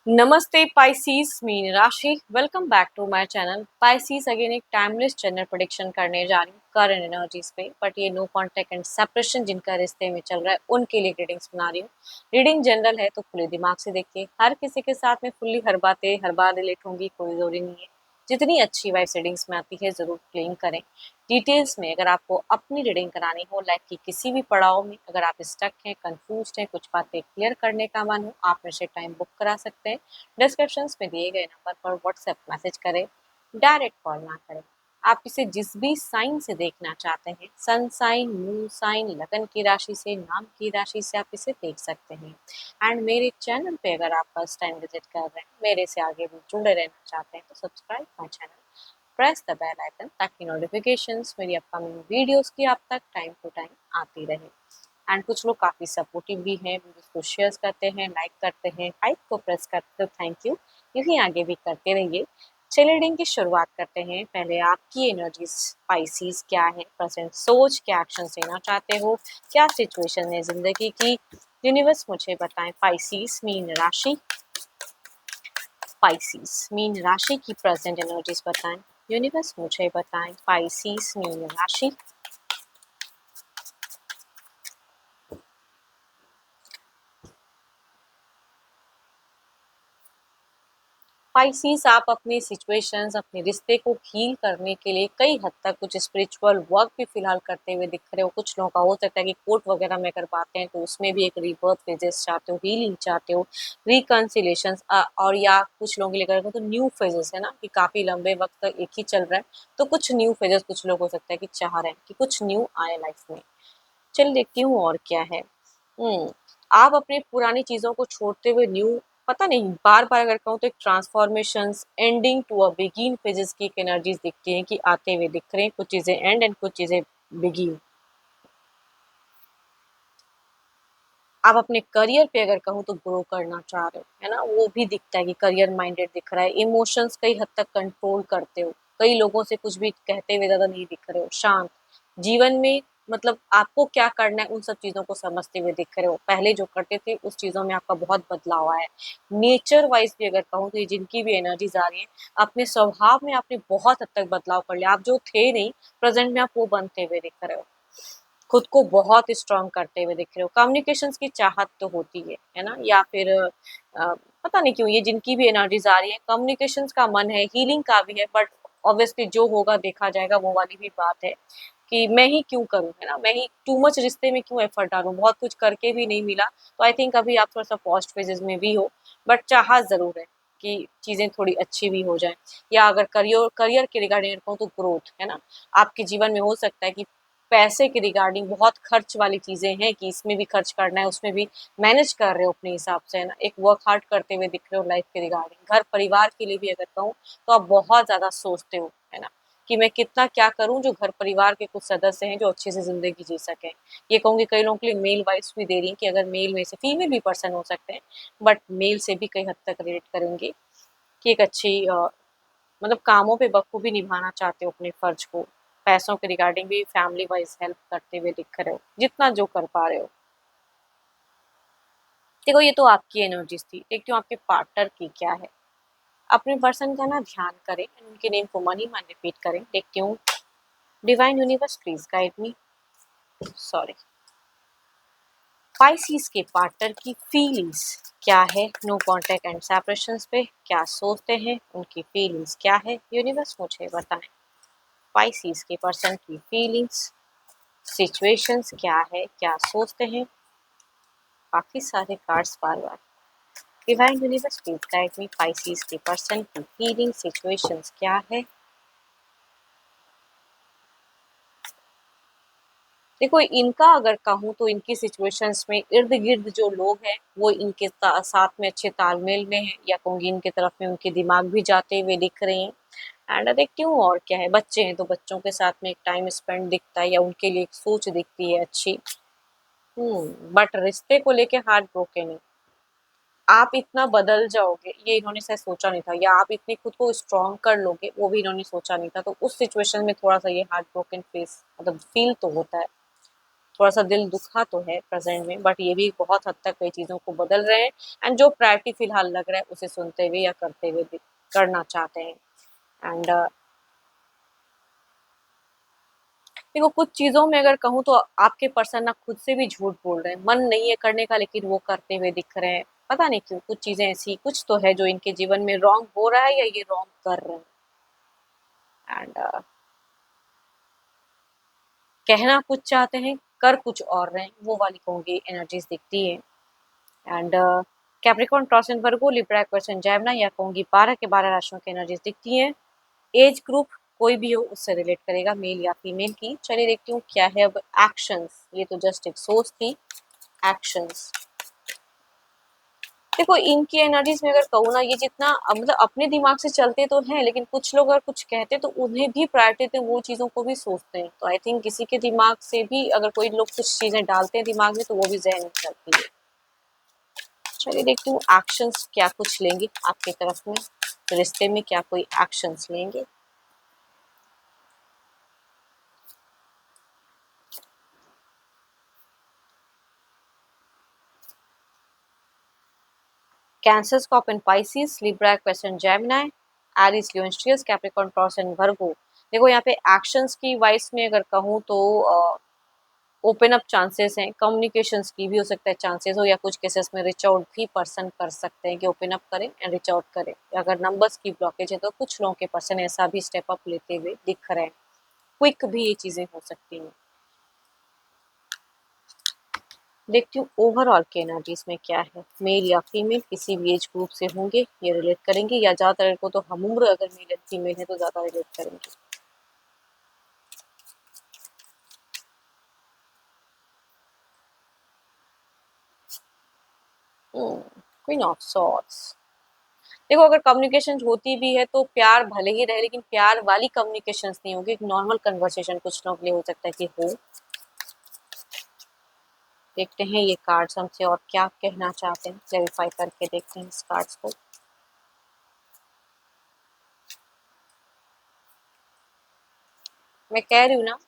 नमस्ते पाइसीज, मीन राशि। Welcome back to my channel Pisces. Again एक टाइमलेस जनरल प्रेडिक्शन करने जा रही हूँ करंट एनर्जीज पे, बट ये नो कांटेक्ट एंड सेपरेशन जिनका रिश्ते में चल रहा है उनके लिए रीडिंग्स बना रही हूँ। रीडिंग जनरल है तो खुले दिमाग से देखिए, हर किसी के साथ में फुल्ली हर बातें हर बार रिलेट होंगी, कोई जरूरी नहीं है। जितनी अच्छी वाइब रीडिंग्स में आती है जरूर क्लेम करें। डिटेल्स में अगर आपको अपनी रीडिंग करानी हो, लाइफ की किसी भी पड़ाव में अगर आप स्टक हैं, कंफ्यूज हैं, कुछ बातें क्लियर करने का मन हो, आप मेरे से टाइम बुक करा सकते हैं। डिस्क्रिप्शंस में दिए गए नंबर पर व्हाट्सएप मैसेज करें, डायरेक्ट कॉल ना करें। आप इसे जिस भी साइन से देखना चाहते हैं, सन साइन, मून साइन, लगन की राशि से, नाम की राशि से आप इसे देख सकते हैं। एंड मेरे चैनल पे अगर आप फर्स्ट टाइम विजिट कर रहे हैं, मेरे से आगे भी जुड़े रहना चाहते हैं, तो subscribe my channel, press the bell icon ताकि नोटिफिकेशंस मेरी अपकमिंग वीडियोस की आप तक टाइम टू टाइम आती रहे। एंड कुछ लोग काफ़ी सपोर्टिव भी हैं, वीडियोस को शेयर करते हैं, लाइक करते हैं, हाइप को प्रेस करते हो, थैंक यू। यही आगे भी करते रहिए। चलिए रीडिंग की शुरुआत करते हैं। पहले आपकी एनर्जी स्पाइसीज क्या है, प्रेजेंट सोच, क्या एक्शन लेना चाहते हो, क्या सिचुएशन है जिंदगी की, यूनिवर्स मुझे बताएं। पाइसीज मीन राशि, पाइसीज मीन राशि की प्रेजेंट एनर्जीज बताएं। यूनिवर्स मुझे बताएं। पाइसीज मीन राशि, स्पाइसीज आप अपनी सिचुएशंस, अपने रिश्ते को हील करने के लिए कई हद तक कुछ स्पिरिचुअल वर्क भी फिलहाल करते हुए दिख रहे हो। कुछ लोगों का हो सकता है कि कोर्ट वगैरह में कर पाते हैं तो उसमें भी एक रीबर्थ फेजेस चाहते हो, हीलिंग चाहते हो, रिकन्सिलेशन। और या कुछ लोगों के लिए करेगा तो न्यू फेजेस है ना, कि काफी लंबे वक्त तक एक ही चल रहा है, तो कुछ न्यू फेजेस कुछ लोग हो सकता है कि चाह रहे हैं कि कुछ न्यू आए लाइफ में। चल देखती हूँ और क्या है। आप अपनी पुरानी चीज़ों को छोड़ते हुए न्यू, पता नहीं, बार-बार अगर कहूँ तो एक transformations, ending to a begin phases की एक एनर्जीज दिखती हैं कि आते हुए दिख रहे हैं। कुछ चीज़ें एंड एंड कुछ चीज़ें बिगिन। आप अपने करियर पे अगर कहूँ तो ग्रो करना चाह रहे हो, है ना, वो भी दिखता है कि करियर माइंडेड दिख रहा है। इमोशंस कई हद तक कंट्रोल करते हो, कई लोगों से कुछ भी कहते हुए ज़्यादा नहीं दिख रहे हो, शांत जीवन में, मतलब आपको क्या करना है उन सब चीज़ों को समझते हुए दिख रहे हो। पहले जो करते थे उस चीज़ों में आपका बहुत बदलाव आया है। नेचर वाइज भी अगर कहूँ तो ये जिनकी भी एनर्जीज आ रही है, अपने स्वभाव में आपने बहुत हद तक बदलाव कर लिया। आप जो थे नहीं, प्रेजेंट में आप वो बनते हुए दिख रहे हो। खुद को बहुत स्ट्रॉन्ग करते हुए दिख रहे हो। कम्युनिकेशंस की चाहत तो होती है ना, या फिर पता नहीं क्यों ये जिनकी भी एनर्जीज आ रही है, कम्युनिकेशंस का मन है, हीलिंग का भी है, बट ऑब्वियसली जो होगा देखा जाएगा, वो वाली भी बात है कि मैं ही क्यों करूँ, है ना, मैं ही टू मच रिश्ते में क्यों एफर्ट डालूँ, बहुत कुछ करके भी नहीं मिला। तो आई थिंक अभी आप थोड़ा सा पोस्ट फेजेस में भी हो, बट चाहत ज़रूर है कि चीज़ें थोड़ी अच्छी भी हो जाएँ। या अगर करियर करियर के रिगार्डिंग कहूँ तो ग्रोथ, है ना, आपके जीवन में हो सकता है कि पैसे के रिगार्डिंग बहुत खर्च वाली चीज़ें हैं कि इसमें भी खर्च करना है, उसमें भी मैनेज कर रहे हो अपने हिसाब से, है ना, एक वर्क हार्ड करते हुए दिख रहे हो लाइफ के रिगार्डिंग। घर परिवार के लिए भी अगर कहूँ तो आप बहुत ज़्यादा सोचते हो, है ना, कि मैं कितना क्या करूँ जो घर परिवार के कुछ सदस्य हैं जो अच्छे से ज़िंदगी जी सकें। ये कहूँगी कई लोगों के लिए मेल वाइज़ भी दे रही हैं कि अगर मेल में से फीमेल भी पर्सन हो सकते हैं, बट मेल से भी कई हद तक रिलेट करेंगे कि एक अच्छी मतलब कामों पे बखूबी निभाना चाहते हो अपने फर्ज को। पैसों के रिगार्डिंग भी फैमिली वाइज हेल्प करते हुए दिख रहे हो, जितना जो कर पा रहे हो। देखो ये तो आपकी एनर्जीज थी, देखती हूँ आपके पार्टनर की क्या है। अपने पर्सन का ना ध्यान करें, उनके नेम को मन ही मन रिपीट करें। देखती हूँ। Divine universe please guide me. Sorry. Pisces के पार्टनर की फीलिंग्स क्या है, नो कॉन्टेक्ट एंड सेपरेशंस पे क्या सोचते हैं, उनकी फीलिंग्स क्या है, यूनिवर्स मुझे बताएं। पाइसिस के पर्सन की फीलिंग्स, सिचुएशंस क्या है, क्या सोचते हैं। काफी सारे cards bar bar. Divine universe please guide me. Pisces के पर्सन की फीलिंग, सिचुएशंस क्या है। देखो इनका अगर कहूँ तो इनकी सिचुएशंस में इर्द गिर्द जो लोग हैं वो इनके साथ में अच्छे तालमेल में है, या कहूँगी इनके तरफ में उनके दिमाग भी जाते हुए दिख रहे हैं। एंड देखती हूँ और क्या है, बच्चे हैं तो बच्चों के साथ में एक टाइम स्पेंड दिखता है, या उनके लिए एक सोच दिखती है अच्छी। बट रिश्ते को लेके हार्ट ब्रोकन है। आप इतना बदल जाओगे ये इन्होंने शायद सोचा नहीं था, या आप इतनी खुद को स्ट्रॉन्ग कर लोगे वो भी इन्होंने सोचा नहीं था। तो उस सिचुएशन में थोड़ा सा ये हार्ट ब्रोकन फेस मतलब फील तो होता है। थोड़ा सा दिल दुखा तो है प्रेजेंट में, बट ये भी बहुत हद तक कई चीज़ों को बदल रहे हैं एंड जो प्रायोरिटी फिलहाल लग रहा है उसे सुनते हुए या करते हुए करना चाहते हैं। एंड देखो कुछ चीज़ों में अगर कहूँ तो आपके पर्सन ना खुद से भी झूठ बोल रहे हैं, मन नहीं है करने का लेकिन वो करते हुए दिख रहे हैं। पता नहीं क्यों कुछ चीज़ें ऐसी कुछ तो है जो इनके जीवन में रॉन्ग हो रहा है या ये रॉन्ग कर रहे हैं। एंड कहना कुछ चाहते हैं, कर कुछ और रहे हैं, वो वाली कहूँगी एनर्जीज दिखती है। And Capricorn, Taurus and Virgo, Libra, Aquarius and Gemini या कहूँगी 12 के 12 राशियों की एनर्जीज दिखती हैं। एज ग्रुप कोई भी हो उससे रिलेट करेगा, मेल या फीमेल की। चलिए देखती हूँ क्या है अब एक्शंस। ये तो जस्ट एक सोच थी। एक्शंस देखो इनकी एनर्जीज में अगर कहूँ ना, ये जितना मतलब अपने दिमाग से चलते तो हैं लेकिन कुछ लोग अगर कुछ कहते तो उन्हें भी प्रायोरिटी देते, वो चीज़ों को भी सोचते हैं। तो आई थिंक किसी के दिमाग से भी अगर कोई लोग कुछ चीज़ें डालते हैं दिमाग में तो वो भी जहन में चलती है। चलिए देखती हूँ एक्शंस क्या कुछ लेंगे आपकी तरफ में, रिश्ते में क्या कोई एक्शंस लेंगे। Cancer, Scorpion, Pisces, Libra, Aquarius and Gemini, Aries, Leo and Sagittarius, Capricorn, Taurus and Virgo. देखो यहाँ पे एक्शंस की वाइज में अगर कहूँ तो ओपन अप चांसेस हैं, कम्युनिकेशंस की भी हो सकता है चांसेस हो, या कुछ केसेस में रिच आउट भी पर्सन कर सकते हैं कि ओपन अप करें एंड रिच आउट करें। अगर नंबर्स की ब्लॉकेज है तो कुछ लोगों के पर्सन ऐसा भी स्टेप अप लेते हुए दिख रहे हैं। क्विक भी ये चीज़ें हो सकती हैं। देखती हूँ ओवरऑल के एनर्जीज में क्या है, मेल या फीमेल किसी भी एज ग्रुप से होंगे ये रिलेट करेंगे, या ज़्यादातर को तो हम उम्र अगर मेल या फीमेल है तो ज़्यादा रिलेट करेंगे। Queen of swords. देखो अगर कम्युनिकेशन होती भी है तो प्यार भले ही रहे लेकिन प्यार वाली कम्युनिकेशन नहीं होगी, एक नॉर्मल कन्वर्सेशन कुछ लोगों के लिए हो सकता है कि हो। देखते हैं ये कार्ड्स हमसे और क्या कहना चाहते हैं, क्लैरिफाई करके देखते हैं इस कार्ड्स को। मैं कह रही हूँ ना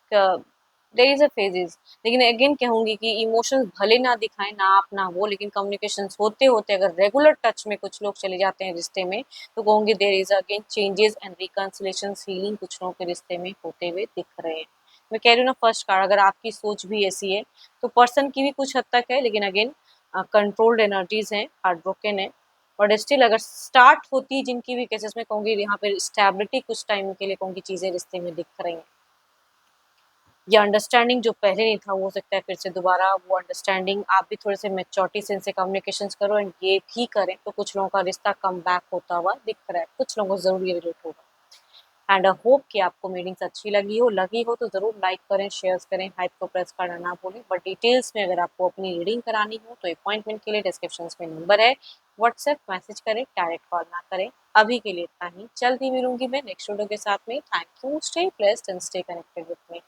देयर इज अ फेजेस, लेकिन अगेन कहूंगी कि इमोशंस भले ना दिखाएं ना आप ना वो, लेकिन कम्युनिकेशन होते होते अगर रेगुलर टच में कुछ लोग चले जाते हैं रिश्ते में तो कहूंगी there is again changes and reconciliation, healing कुछ लोगों के रिश्ते में होते हुए दिख रहे हैं। मैं कह रही हूँ ना फर्स्ट कार्ड अगर आपकी सोच भी ऐसी है तो पर्सन की भी कुछ हद तक है, लेकिन अगेन कंट्रोल्ड एनर्जीज हैं, हार्ट ब्रोकन है। और स्टिल अगर स्टार्ट होती है जिनकी भी केसेस में कहूंगी यहाँ पे स्टेबिलिटी कुछ टाइम के लिए कहूंगी चीजें रिश्ते में दिख रही हैं। ये अंडरस्टैंडिंग जो पहले नहीं था वो हो सकता है फिर से दोबारा वो अंडरस्टैंडिंग, आप भी थोड़े से मेच्योरिटी से इनसे कम्युनिकेशंस करो एंड ये भी करें तो कुछ लोगों का रिश्ता कम बैक होता हुआ दिख रहा है, कुछ लोगों को ज़रूर ये रिलेट होगा। एंड आई होप कि आपको मीटिंग्स अच्छी लगी हो तो ज़रूर लाइक करें, शेयर करें, हाइप को प्रेस करना ना भूलें। बट डिटेल्स में अगर आपको अपनी रीडिंग करानी हो तो अपॉइंटमेंट के लिए डिस्क्रिप्शन में नंबर है, व्हाट्सएप मैसेज करें, डायरेक्ट कॉल ना करें। अभी के लिए इतना ही, जल्दी मिलूंगी मैं नेक्स्ट वीडियो के साथ में। Thank you, stay blessed and stay connected with me.